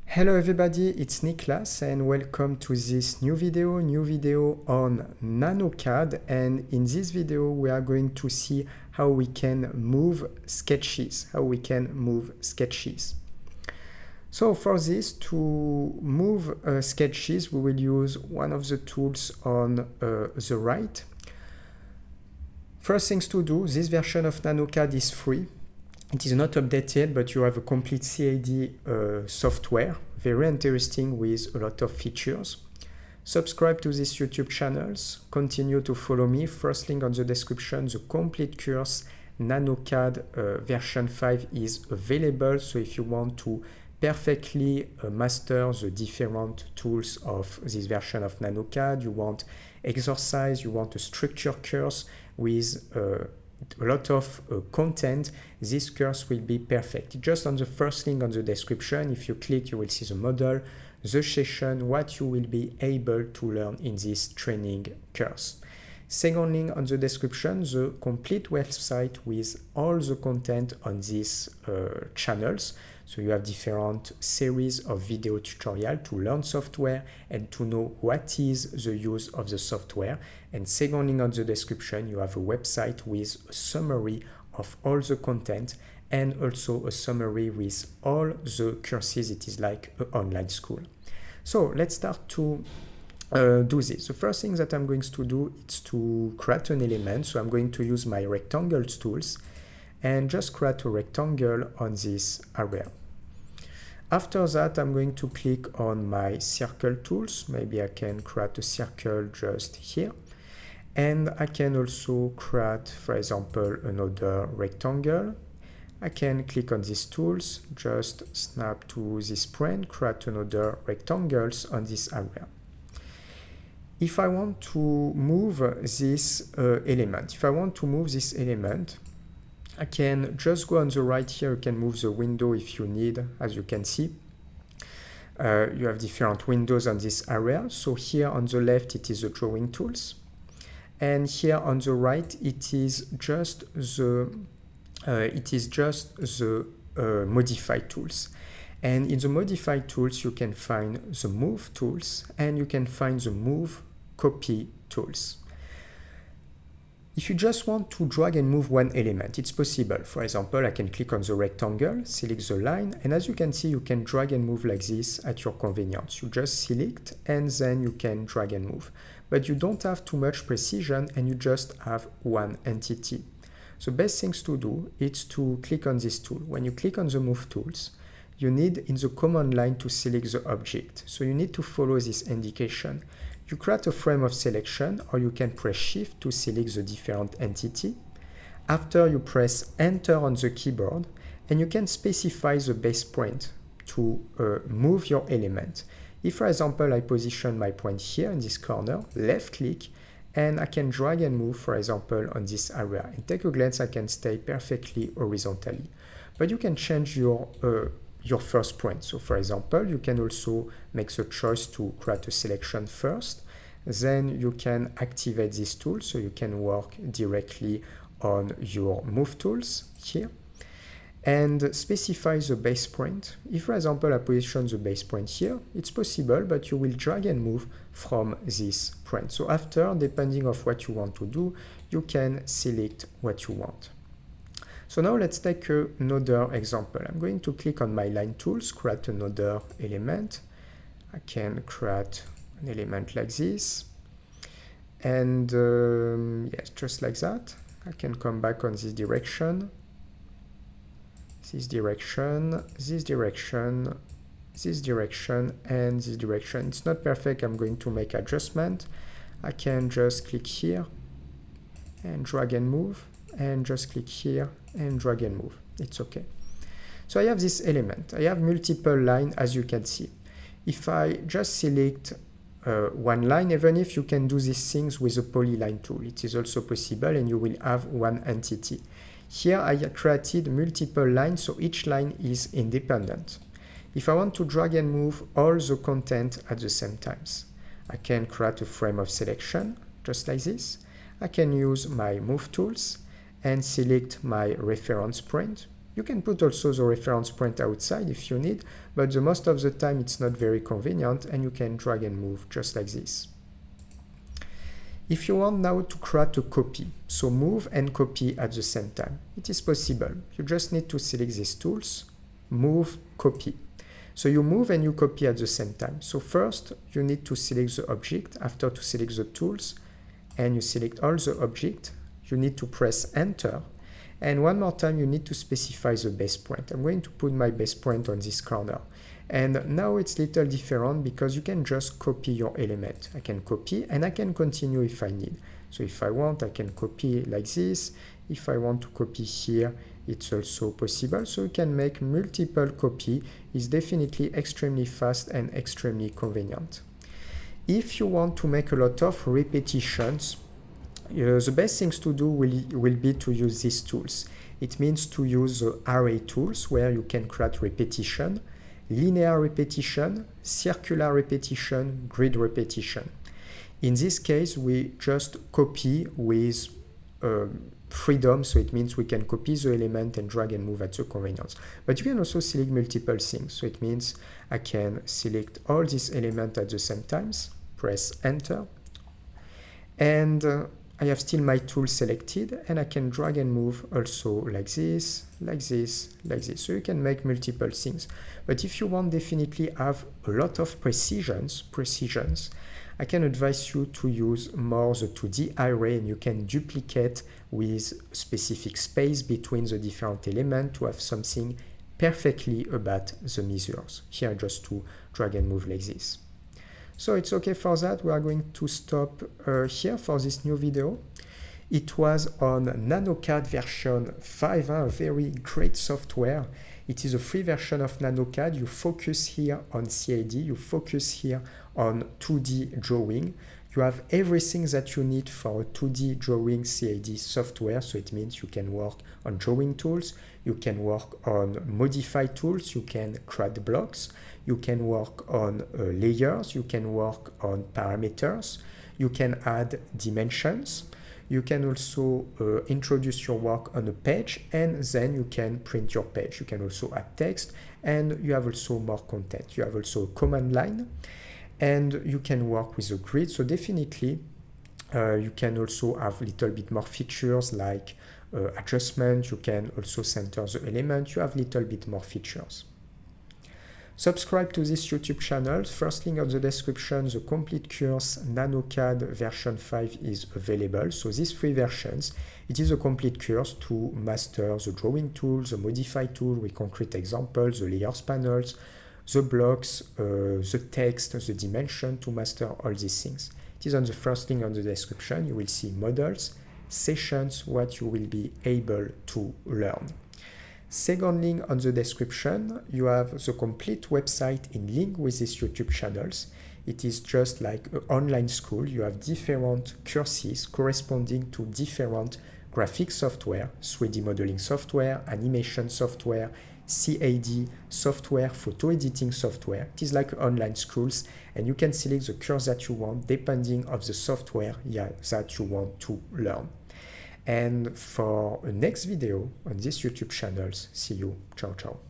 Hello everybody, it's Niklas and welcome to this new video on Nanocad. And in this video we are going to see how we can move sketches, So for this, to move sketches, we will use one of the tools on the right. First things to do, this version of Nanocad is free. It is not updated, but you have a complete CAD software, very interesting with a lot of features. Subscribe to these YouTube channels, continue to follow me. First link on the description, the complete course Nanocad version 5 is available. So if you want to perfectly master the different tools of this version of Nanocad, you want exercise, you want a structured course with a lot of content, this course will be perfect. Just on the first link on the description, if you click, you will see the model, the session, what you will be able to learn in this training course. Second link on the description, the complete website with all the content on these channels. So you have different series of video tutorials to learn software and to know what is the use of the software. And second link on the description, you have a website with a summary of all the content and also a summary with all the courses. It is like an online school. So let's start to do this. The first thing that I'm going to do is to create an element. So I'm going to use my rectangle tools and just create a rectangle on this area. After that, I'm going to click on my circle tools. Maybe I can create a circle just here. And I can also create, for example, another rectangle. I can click on these tools, just snap to this point, create another rectangles on this area. If I want to move this element, I can just go on the right here. You can move the window if you need. As you can see, you have different windows on this area. So here on the left, it is the drawing tools. And here on the right, it is just the modify tools. And in the modify tools, you can find the move tools and you can find the move copy tools. If you just want to drag and move one element, it's possible. For example, I can click on the rectangle, select the line, and as you can see, you can drag and move like this at your convenience. You just select and then you can drag and move. But you don't have too much precision and you just have one entity. So best things to do is to click on this tool. When you click on the move tools, you need in the command line to select the object. So you need to follow this indication. You create a frame of selection, or you can press Shift to select the different entity. After, you press Enter on the keyboard, and you can specify the base point to move your element. If, for example, I position my point here in this corner, left click, and I can drag and move, for example, on this area. And take a glance, I can stay perfectly horizontally. But you can change your first point. So for example, you can also make the choice to create a selection first. Then you can activate this tool so you can work directly on your move tools here and specify the base point. If, for example, I position the base point here, it's possible, but you will drag and move from this point. So after, depending on what you want to do, you can select what you want. So now let's take another example. I'm going to click on my line tools, create another element. I can create an element like this. And yes, just like that. I can come back on this direction, this direction, this direction, this direction, and this direction. It's not perfect. I'm going to make adjustment. I can just click here and drag and move. And just click here and drag and move. It's okay. So I have this element. I have multiple lines, as you can see. If I just select one line, even if you can do these things with the polyline tool, it is also possible, and you will have one entity. Here I created multiple lines, so each line is independent. If I want to drag and move all the content at the same time, I can create a frame of selection, just like this. I can use my move tools and select my reference point. You can put also the reference point outside if you need, but the most of the time it's not very convenient, and you can drag and move just like this. If you want now to create a copy, so move and copy at the same time, it is possible. You just need to select these tools, move, copy. So you move and you copy at the same time. So first you need to select the object, after to select the tools, and you select all the object. You need to press enter. And one more time, you need to specify the base point. I'm going to put my base point on this corner. And now it's a little different because you can just copy your element. I can copy and I can continue if I need. So if I want, I can copy like this. If I want to copy here, it's also possible. So you can make multiple copy. It's definitely extremely fast and extremely convenient. If you want to make a lot of repetitions, the best things to do will be to use these tools. It means to use the array tools where you can create repetition, linear repetition, circular repetition, grid repetition. In this case, we just copy with freedom, so it means we can copy the element and drag and move at the convenience. But you can also select multiple things, so it means I can select all these elements at the same time, press enter, and I have still my tool selected, and I can drag and move also like this, like this, like this. So you can make multiple things. But if you want definitely have a lot of precisions, I can advise you to use more the 2D array, and you can duplicate with specific space between the different elements to have something perfectly about the measures. Here just to drag and move like this. So it's okay for that. We are going to stop here for this new video. It was on Nanocad version 5, a very great software. It is a free version of Nanocad. You focus here on CAD, you focus here on 2D drawing. You have everything that you need for a 2D drawing CAD software. So it means you can work on drawing tools, you can work on modify tools, you can create blocks, you can work on layers, you can work on parameters, you can add dimensions, you can also introduce your work on a page, and then you can print your page. You can also add text, and you have also more content. You have also a command line, and you can work with a grid. So definitely you can also have a little bit more features like adjustment. You can also center the element. You have a little bit more features. Subscribe to this YouTube channel. First link on the description, the complete course Nanocad version 5 is available. So these 3 versions, it is a complete course to master the drawing tool, the modify tool with concrete examples, the layers panels, the blocks, the text, the dimension, to master all these things. It is on the first link on the description. You will see models, sessions, what you will be able to learn. Second link on the description, you have the complete website in link with these YouTube channels. It is just like an online school. You have different courses corresponding to different graphic software, 3D modeling software, animation software, CAD software, photo editing software. It is like online schools, and you can select the course that you want depending on the software that you want to learn. And for the next video on this YouTube channel, see you. Ciao, ciao.